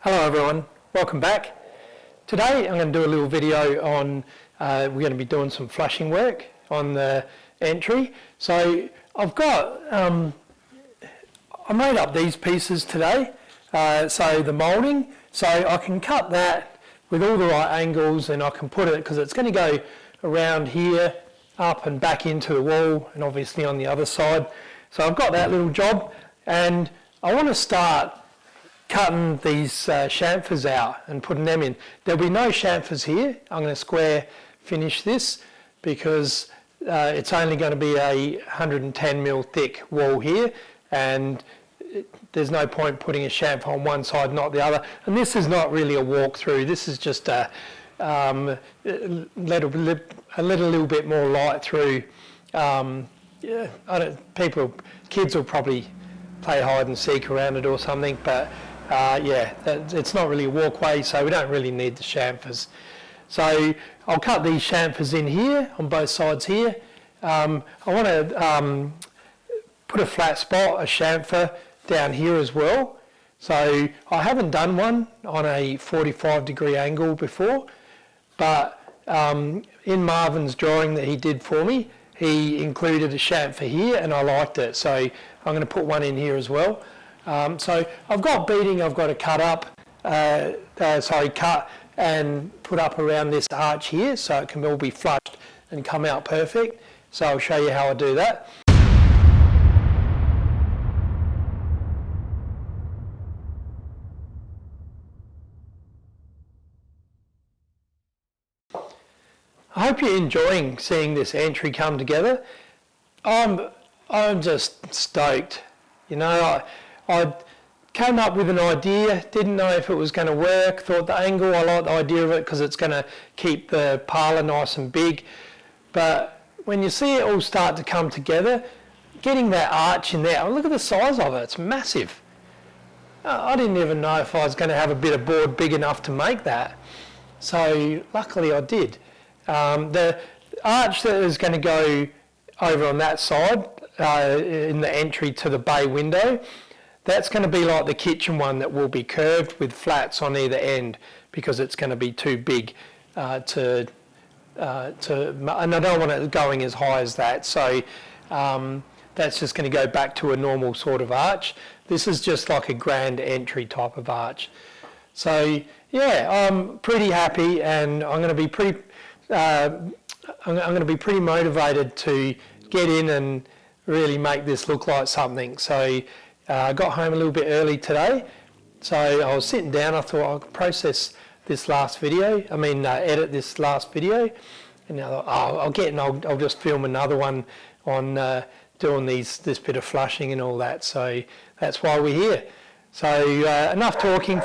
Hello everyone, welcome back. Today I'm going to do a little video on, we're going to be doing some flushing work on the entry. So I've got, I made up these pieces today, so the moulding, so I can cut that with all the right angles and I can put it, because it's going to go around here, up and back into the wall and obviously on the other side. So I've got that little job and I want to start cutting these chamfers out and putting them in. There'll be no chamfers here. I'm going to square finish this because it's only going to be a 110mm thick wall here, and there's no point putting a chamfer on one side, not the other. And this is not really a walkthrough. This is just a let a little bit more light through. Yeah, kids will probably play hide and seek around it or something, but yeah, it's not really a walkway, so we don't really need the chamfers. So I'll cut these chamfers in here on both sides here. I want to put a flat spot, a chamfer down here as well. So I haven't done one on a 45-degree angle before, but in Marvin's drawing that he did for me, he included a chamfer here and I liked it, so I'm going to put one in here as well. So I've got beading I've got to cut up, cut and put up around this arch here so it can all be flushed and come out perfect. So I'll show you how I do that. I hope you're enjoying seeing this entry come together. I'm just stoked. You know, I came up with an idea, didn't know if it was going to work, thought the angle, I like the idea of it because it's going to keep the parlour nice and big. But when you see it all start to come together, getting that arch in there, look at the size of it, it's massive. I didn't even know if I was going to have a bit of board big enough to make that. So luckily I did. The arch that is going to go over on that side, in the entry to the bay window, that's going to be like the kitchen one that will be curved with flats on either end because it's going to be too big and I don't want it going as high as that, so that's just going to go back to a normal sort of arch. This is just like a grand entry type of arch. So yeah, I'm pretty happy and I'm going to be pretty motivated to get in and really make this look like something. So I got home a little bit early today, so I was sitting down, I thought I'll process this last video, edit this last video, and I thought, I'll just film another one on doing this bit of flushing and all that, so that's why we're here. So enough talking.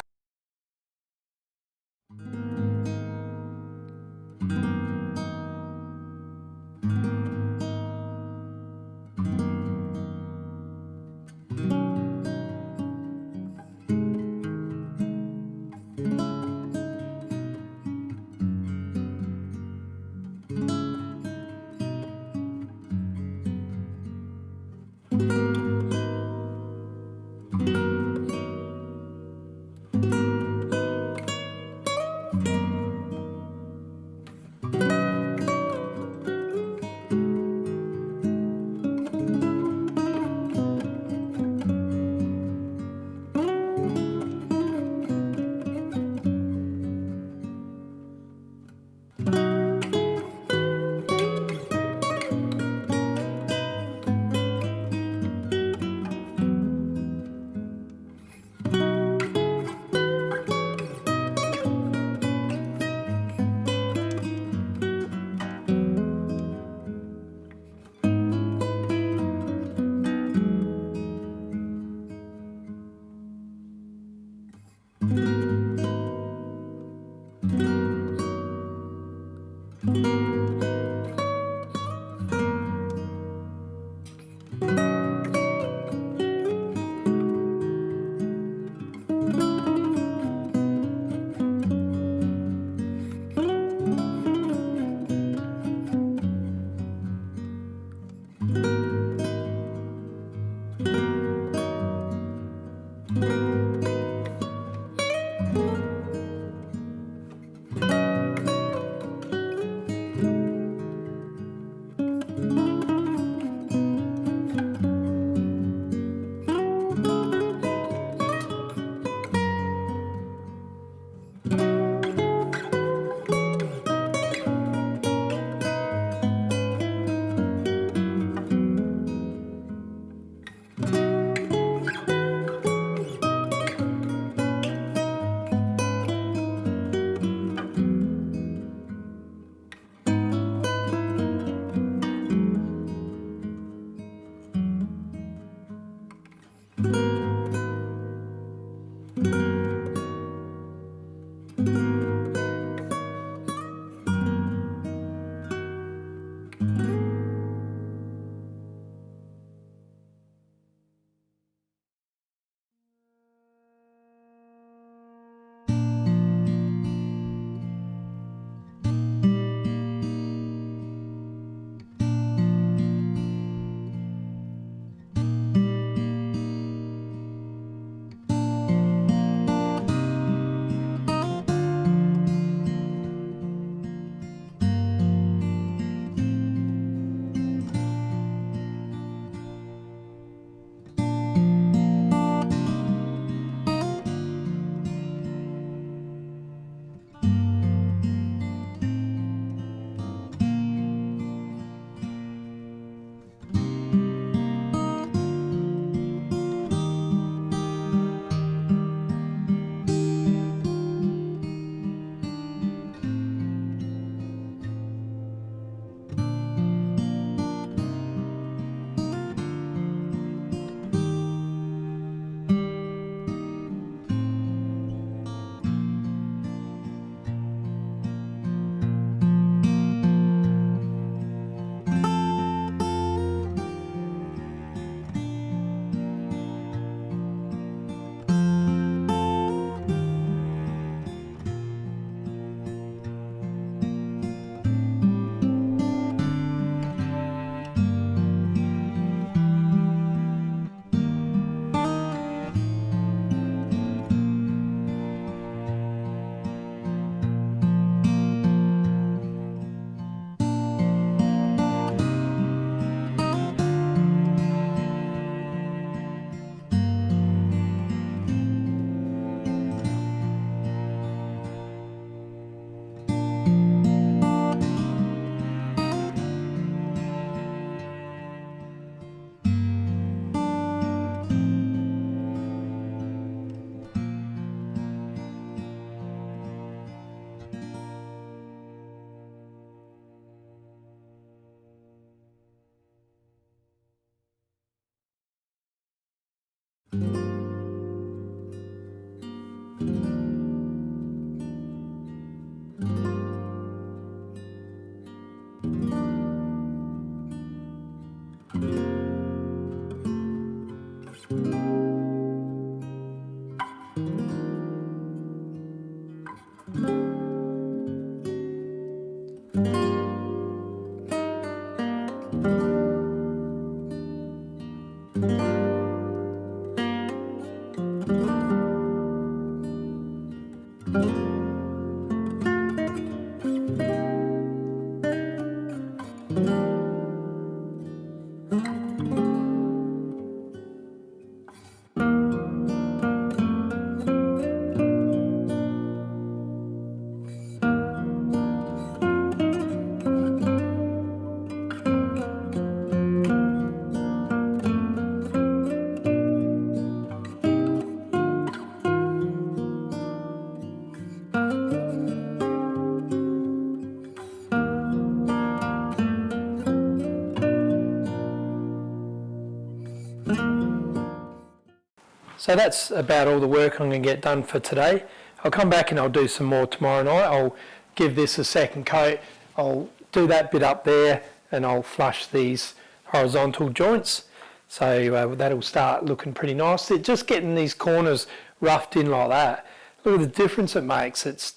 So that's about all the work I'm going to get done for today. I'll come back and I'll do some more tomorrow night. I'll give this a second coat. I'll do that bit up there and I'll flush these horizontal joints. So that'll start looking pretty nice. Just getting these corners roughed in like that. Look at the difference it makes. It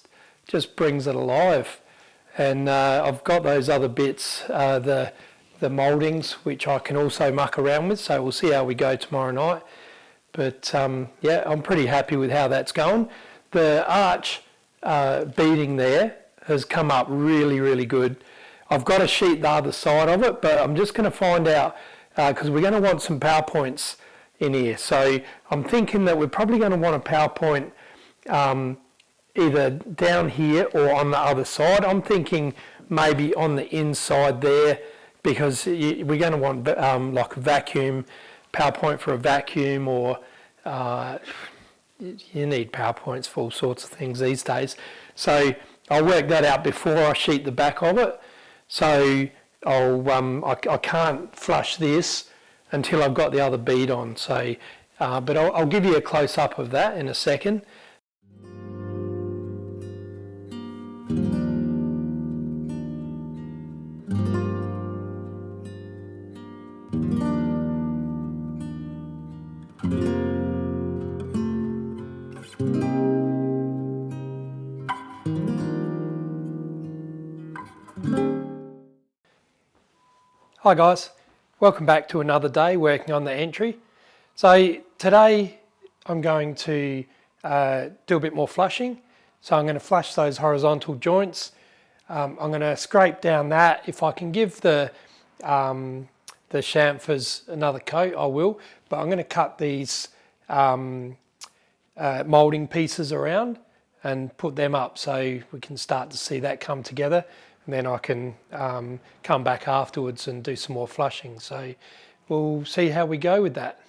just brings it alive. And I've got those other bits, the mouldings, which I can also muck around with. So we'll see how we go tomorrow night. But yeah, I'm pretty happy with how that's going. The arch beading there has come up really, really good. I've got to sheet the other side of it, but I'm just going to find out, because we're going to want some power points in here. So I'm thinking that we're probably going to want a power point either down here or on the other side. I'm thinking maybe on the inside there, because we're going to want like a vacuum, power point for a vacuum, or you need power points for all sorts of things these days. So I'll work that out before I sheet the back of it. So I can't flush this until I've got the other bead on. So but I'll give you a close-up of that in a second. Hi guys, welcome back to another day working on the entry. So today I'm going to do a bit more flushing. So I'm going to flush those horizontal joints. I'm going to scrape down that. If I can give the chamfers another coat, I will. But I'm going to cut these moulding pieces around and put them up so we can start to see that come together. And then I can come back afterwards and do some more flushing. So we'll see how we go with that.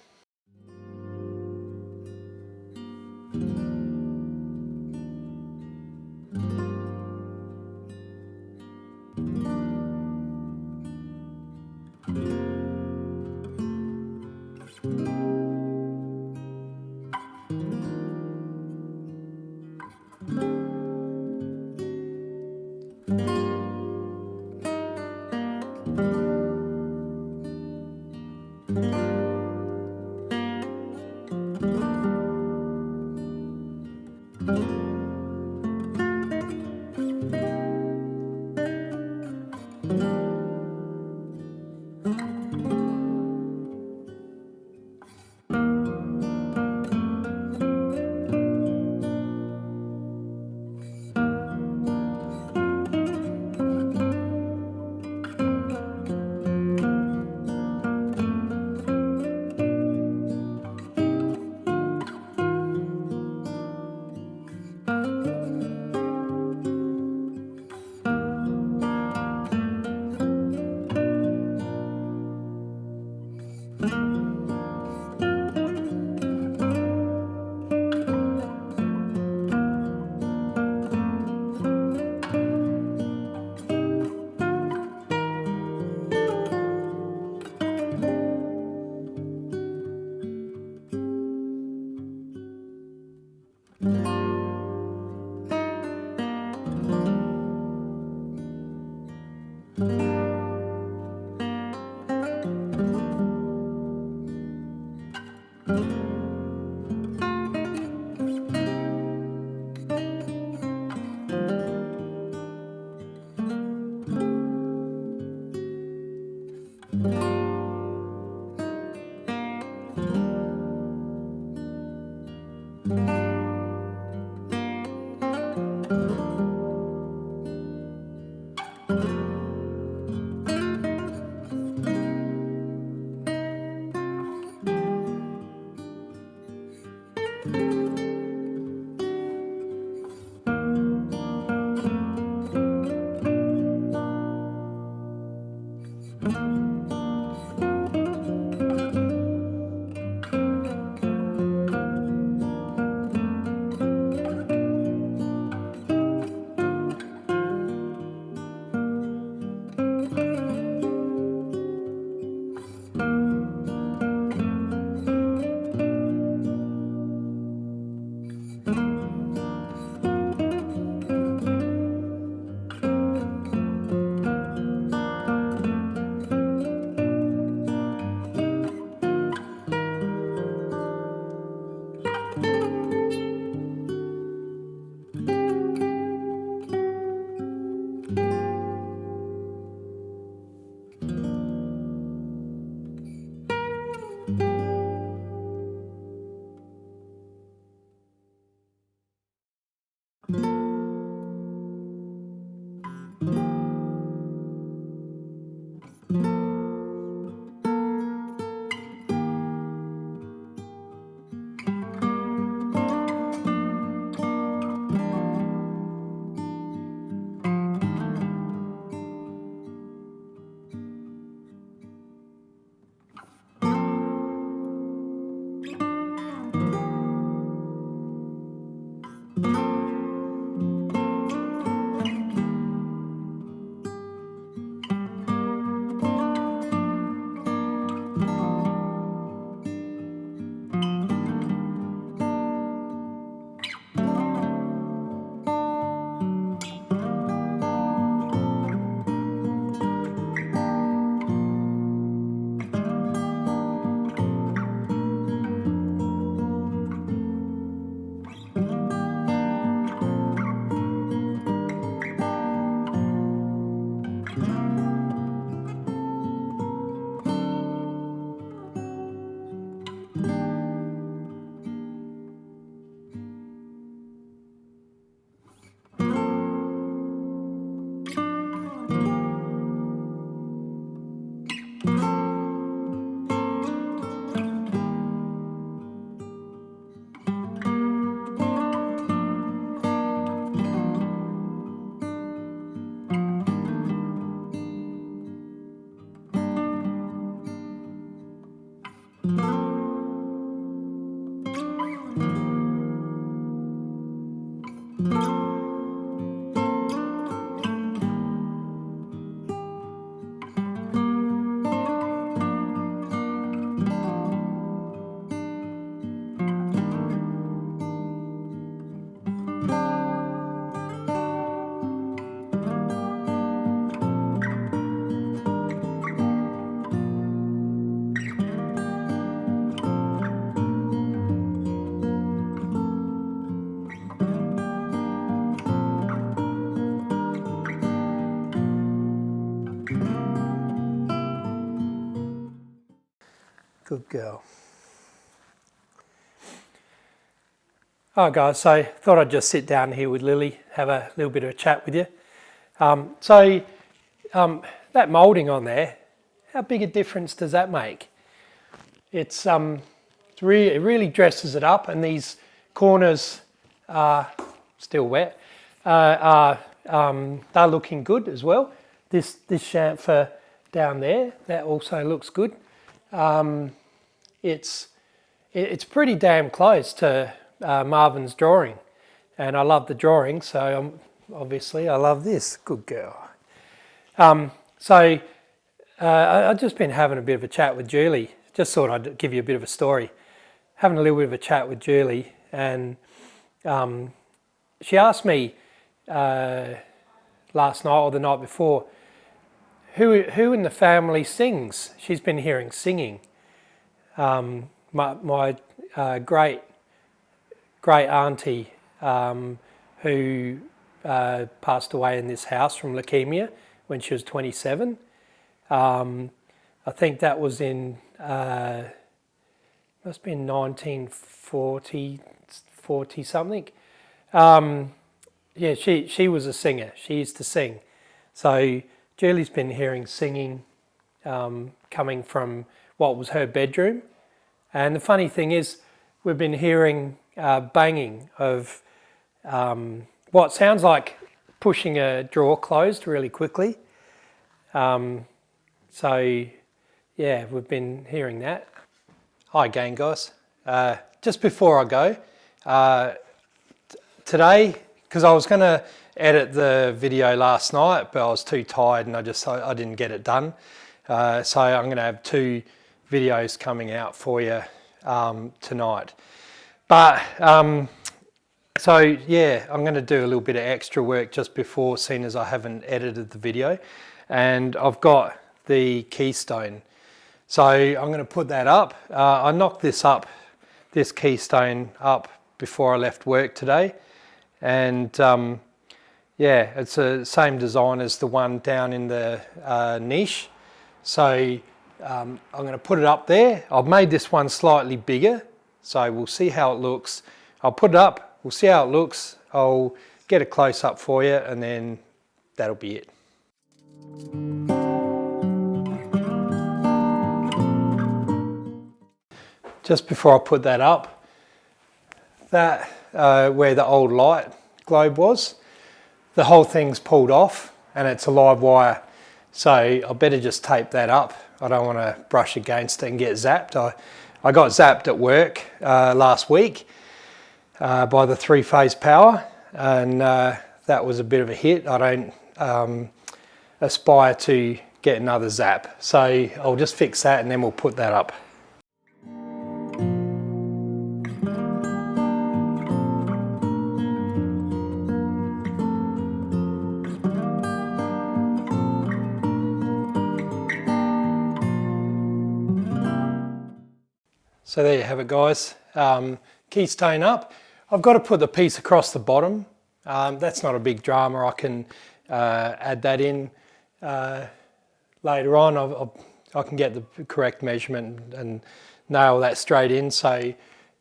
Good girl. Alright guys, so thought I'd just sit down here with Lily, have a little bit of a chat with you. That moulding on there, how big a difference does that make? It really dresses it up, and these corners are still wet. They're looking good as well. This chamfer down there, that also looks good. It's pretty damn close to Marvin's drawing, and I love the drawing, so obviously I love this. Good girl. I've just been having a bit of a chat with Julie. Just thought I'd give you a bit of a story. Having a little bit of a chat with Julie, and she asked me last night or the night before, who in the family sings? She's been hearing singing. My great auntie who passed away in this house from leukemia when she was 27. I think that was in must have been 1940 something. Yeah, she was a singer. She used to sing. So Julie's been hearing singing coming from what was her bedroom. And the funny thing is, we've been hearing banging of what sounds like pushing a drawer closed really quickly. Yeah, we've been hearing that. Hi again, guys. Just before I go, today, because I was going to edit the video last night, but I was too tired and I didn't get it done. So I'm going to have 2 videos coming out for you tonight. But so yeah, I'm going to do a little bit of extra work just before, seeing as I haven't edited the video, and I've got the keystone. So I'm going to put that up. I knocked this keystone up before I left work today, and yeah, it's the same design as the one down in the niche. So I'm going to put it up there. I've made this one slightly bigger, so we'll see how it looks. I'll put it up, we'll see how it looks. I'll get a close up for you, and then that'll be it. Just before I put that up, that where the old light globe was, the whole thing's pulled off and it's a live wire. So I better just tape that up. I don't want to brush against it and get zapped. I got zapped at work last week by the 3-phase power, and that was a bit of a hit. I don't aspire to get another zap. So I'll just fix that and then we'll put that up. So there you have it, guys. Keystone up. I've got to put the piece across the bottom. That's not a big drama. I can add that in later on. I can get the correct measurement and nail that straight in. So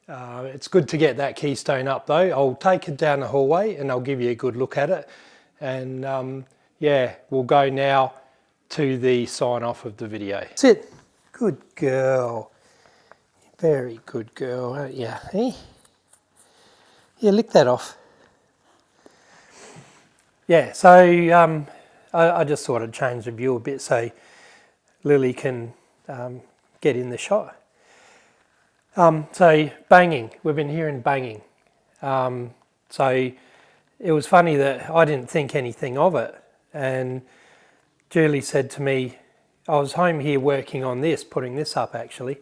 it's good to get that keystone up though. I'll take it down the hallway and I'll give you a good look at it. And yeah, we'll go now to the sign off of the video. That's it. Good girl. Very good girl, aren't you? Eh? Yeah, lick that off. Yeah, so I just thought I'd change the view a bit so Lily can get in the shot. So banging, we've been hearing banging. So it was funny that I didn't think anything of it. And Julie said to me, I was home here working on this, putting this up actually,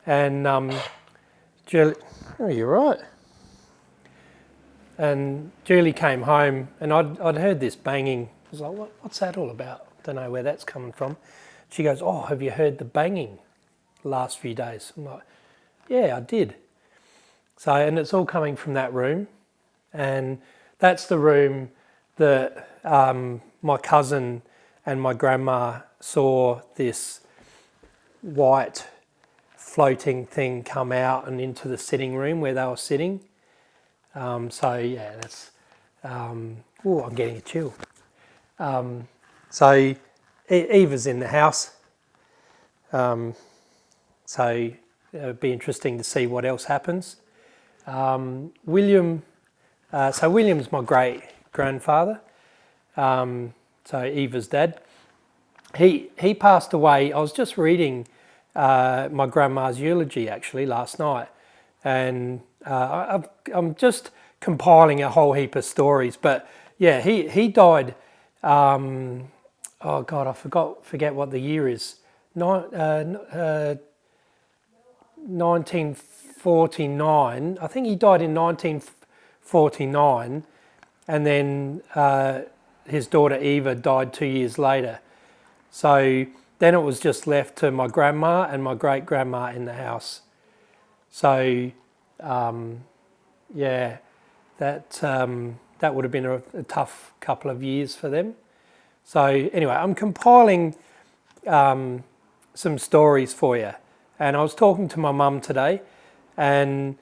and Julie, oh, you're right. And Julie came home, and I'd heard this banging. I was like, what's that all about? Don't know where that's coming from. She goes, oh, have you heard the banging the last few days? I'm like, yeah, I did. So, and it's all coming from that room, and that's the room that my cousin and my grandma saw this white floating thing come out and into the sitting room where they were sitting. So yeah, that's, oh, I'm getting a chill. So Eva's in the house. So it'll be interesting to see what else happens. William's my great grandfather. So Eva's dad. He passed away. I was just reading my grandma's eulogy actually last night, and I'm just compiling a whole heap of stories. But yeah, he died. Oh God, I forget what the year is. 1949. I think he died in 1949, and then his daughter Eva died 2 years later. So then it was just left to my grandma and my great grandma in the house. So yeah, that would have been a tough couple of years for them. So anyway, I'm compiling some stories for you, and I was talking to my mum today, and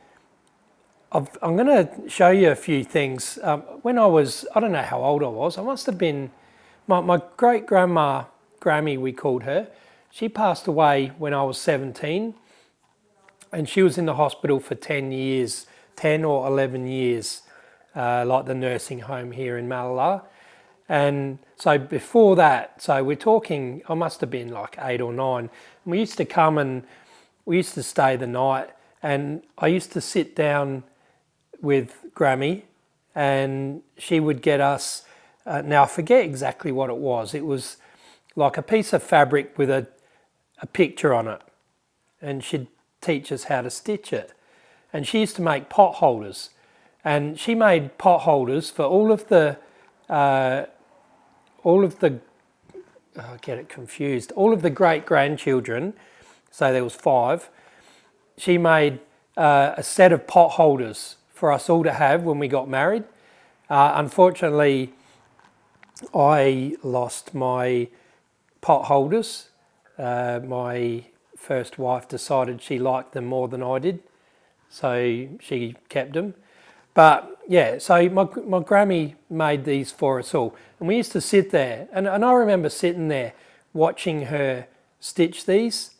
I'm going to show you a few things. When I don't know how old I was. I must have been, my great grandma, Grammy we called her, she passed away when I was 17, and she was in the hospital for 10 years, 10 or 11 years, like the nursing home here in Malala. And so before that, so we're talking, I must have been like 8 or 9. And we used to come and we used to stay the night, and I used to sit down with Grammy, and she would get us, now I forget exactly what it was. It was like a piece of fabric with a picture on it, and she'd teach us how to stitch it. And she used to make pot holders, and she made pot holders for all of the I get it confused, all of the great-grandchildren, so there was 5. She made a set of pot holders for us all to have when we got married. Unfortunately, I lost my pot holders. My first wife decided she liked them more than I did, so she kept them. But yeah, so my Grammy made these for us all, and we used to sit there, and I remember sitting there watching her stitch these.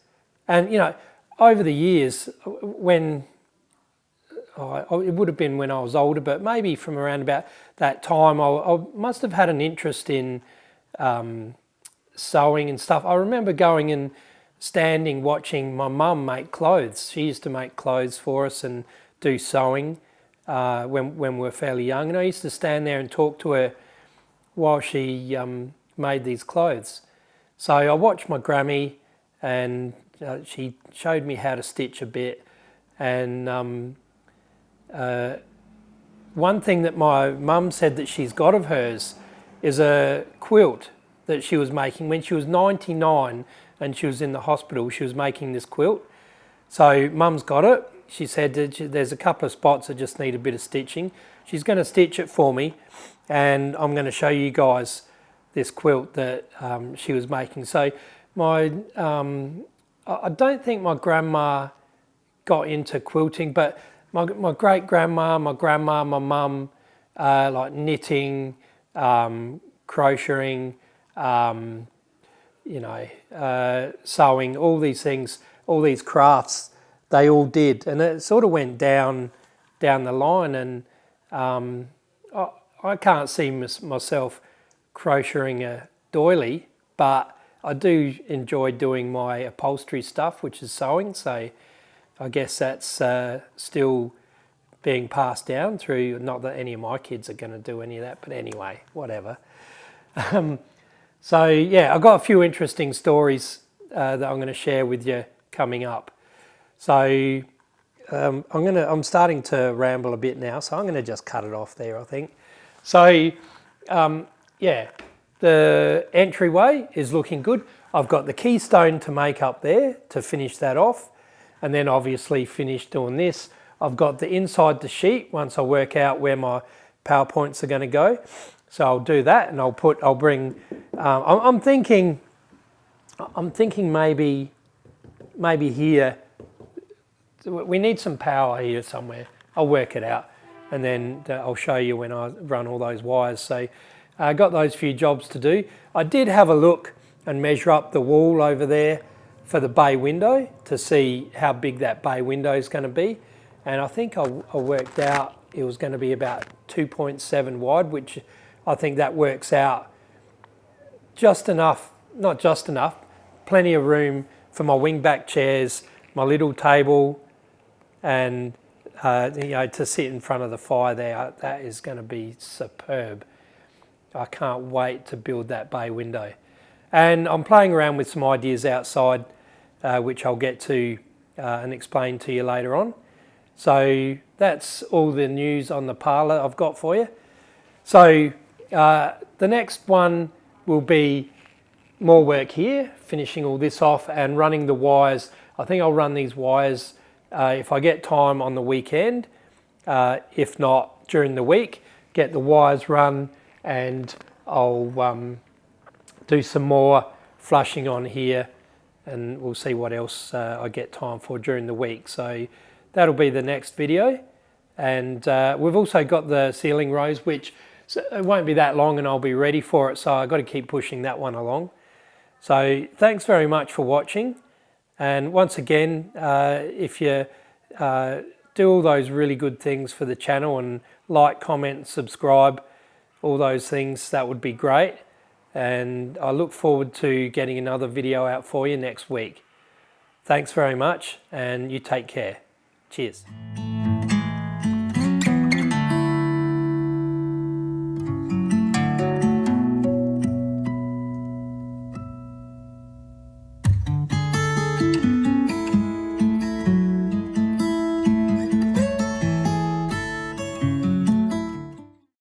And you know, over the years, when it would have been when I was older, but maybe from around about that time, I must have had an interest in sewing and stuff. I remember going and standing watching my mum make clothes. She used to make clothes for us and do sewing when we were fairly young, and I used to stand there and talk to her while she made these clothes. So I watched my Grammy, and she showed me how to stitch a bit. And one thing that my mum said that she's got of hers is a quilt that she was making when she was 99 and she was in the hospital. She was making this quilt. So mum's got it. She said that there's a couple of spots that just need a bit of stitching. She's going to stitch it for me, and I'm going to show you guys this quilt that she was making. So I don't think my grandma got into quilting, but my great grandma, my grandma, my mum, like knitting, crocheting, sewing, all these things, all these crafts, they all did, and it sort of went down the line. And I can't see myself crocheting a doily, but I do enjoy doing my upholstery stuff, which is sewing. So I guess that's still being passed down through, not that any of my kids are going to do any of that, but anyway, whatever. So yeah, I've got a few interesting stories that I'm going to share with you coming up. So I'm starting to ramble a bit now, so I'm going to just cut it off there, I think. So yeah, the entryway is looking good. I've got the keystone to make up there to finish that off, and then obviously finish doing this. I've got the inside the sheet once I work out where my PowerPoints are going to go. So I'll do that, and I'll bring. I'm thinking maybe here. We need some power here somewhere. I'll work it out, and then I'll show you when I run all those wires. So I got those few jobs to do. I did have a look and measure up the wall over there for the bay window to see how big that bay window is going to be. And I think I worked out it was going to be about 2.7 wide, which I think that works out just enough, not just enough, plenty of room for my wingback chairs, my little table, and to sit in front of the fire there. That is going to be superb. I can't wait to build that bay window. And I'm playing around with some ideas outside, which I'll get to and explain to you later on. So that's all the news on the parlour I've got for you. So the next one will be more work here, finishing all this off and running the wires. I think I'll run these wires if I get time on the weekend, if not during the week, get the wires run, and I'll do some more flushing on here, and we'll see what else I get time for during the week. So that'll be the next video. And we've also got the ceiling rose, which it won't be that long and I'll be ready for it. So I've got to keep pushing that one along. So thanks very much for watching. And once again, if you do all those really good things for the channel and like, comment, subscribe, all those things, that would be great. And I look forward to getting another video out for you next week. Thanks very much, and you take care. Cheers.